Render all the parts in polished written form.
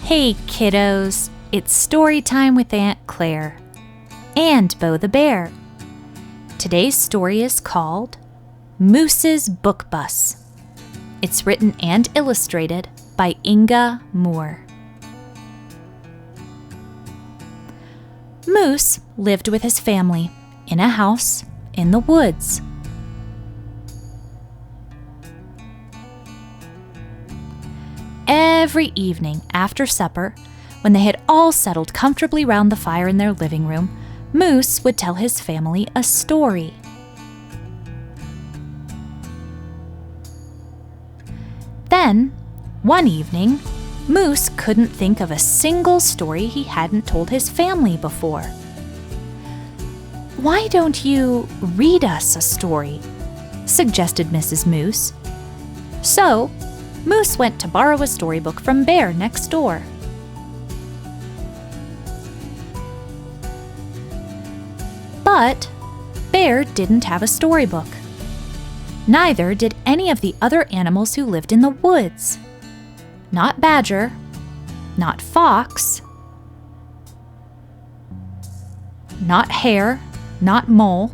Hey kiddos, it's story time with Aunt Claire and Bo the Bear. Today's story is called Moose's Book Bus. It's written and illustrated by Inga Moore. Moose lived with his family in a house in the woods. Every evening after supper, when they had all settled comfortably round the fire in their living room, Moose would tell his family a story. Then, one evening, Moose couldn't think of a single story he hadn't told his family before. "Why don't you read us a story?" suggested Mrs. Moose. So, Moose went to borrow a storybook from Bear next door. But Bear didn't have a storybook. Neither did any of the other animals who lived in the woods. Not Badger, not Fox, not Hare, not Mole,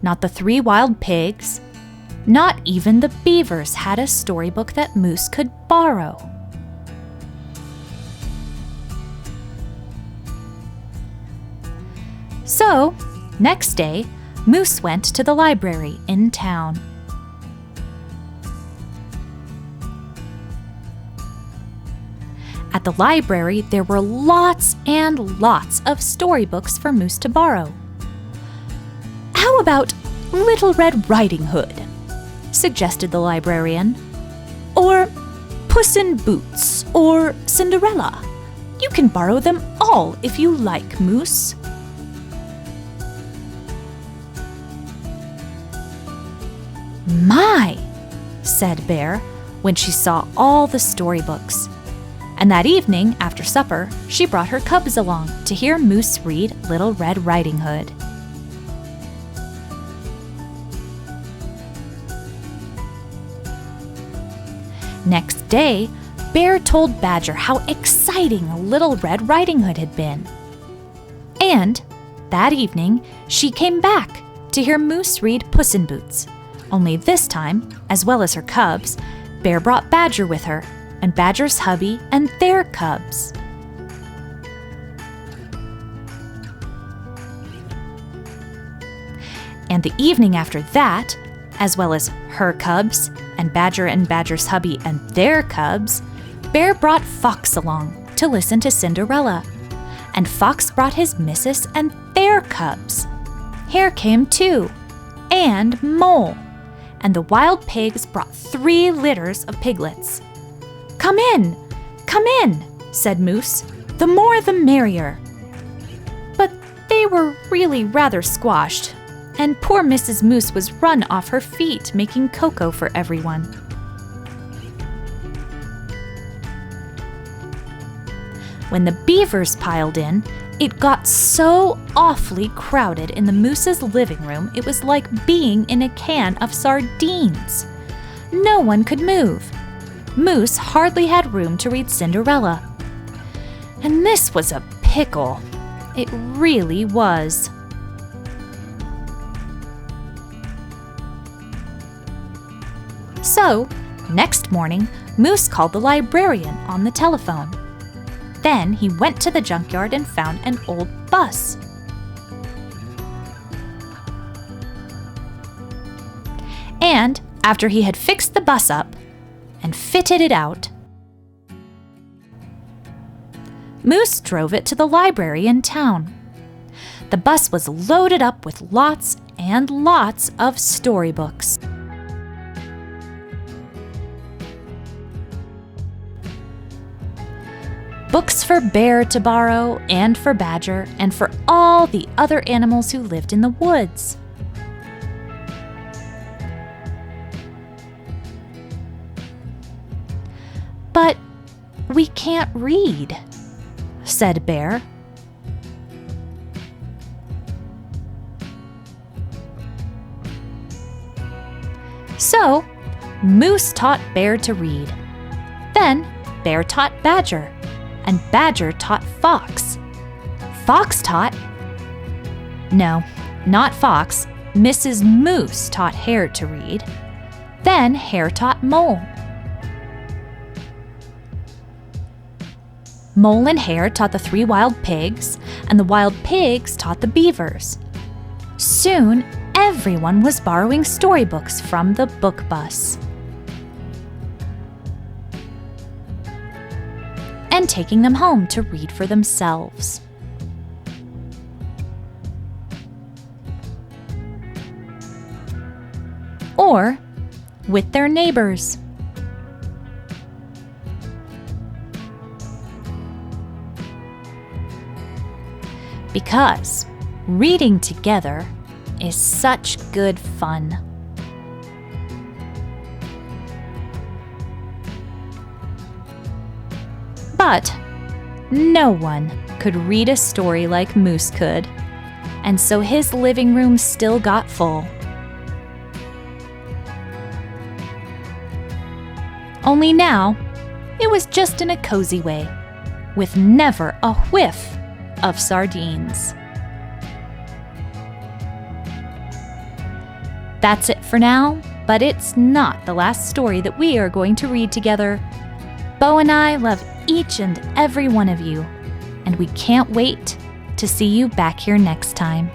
not the 3 wild pigs. Not even the beavers had a storybook that Moose could borrow. So, next day, Moose went to the library in town. At the library, there were lots and lots of storybooks for Moose to borrow. "How about Little Red Riding Hood?" suggested the librarian. "Or Puss in Boots, or Cinderella. You can borrow them all if you like, Moose." "My!" said Bear when she saw all the storybooks. And that evening, after supper, she brought her cubs along to hear Moose read Little Red Riding Hood. Next day, Bear told Badger how exciting Little Red Riding Hood had been. And that evening, she came back to hear Moose read Puss in Boots. Only this time, as well as her cubs, Bear brought Badger with her, and Badger's hubby and their cubs. And the evening after that, as well as her cubs, and Badger's hubby and their cubs, Bear brought Fox along to listen to Cinderella. And Fox brought his missus and their cubs. Hare came too, and Mole. And the wild pigs brought 3 litters of piglets. Come in," said Moose. "The more the merrier." But they were really rather squashed, and poor Mrs. Moose was run off her feet making cocoa for everyone. When the beavers piled in, it got so awfully crowded in the Moose's living room it was like being in a can of sardines. No one could move. Moose hardly had room to read Cinderella. And this was a pickle. It really was. So, next morning, Moose called the librarian on the telephone. Then he went to the junkyard and found an old bus. And after he had fixed the bus up and fitted it out, Moose drove it to the library in town. The bus was loaded up with lots and lots of storybooks. Books for Bear to borrow, and for Badger, and for all the other animals who lived in the woods. "But we can't read," said Bear. So Moose taught Bear to read. Then Bear taught Badger, and Badger taught Fox. Fox taught... No, not Fox. Mrs. Moose taught Hare to read. Then Hare taught Mole. Mole and Hare taught the 3 wild pigs, and the wild pigs taught the beavers. Soon, everyone was borrowing storybooks from the book bus and taking them home to read for themselves. Or with their neighbors. Because reading together is such good fun. But no one could read a story like Moose could, and so his living room still got full. Only now, it was just in a cozy way, with never a whiff of sardines. That's it for now, but it's not the last story that we are going to read together. Bo and I love each and every one of you, and we can't wait to see you back here next time.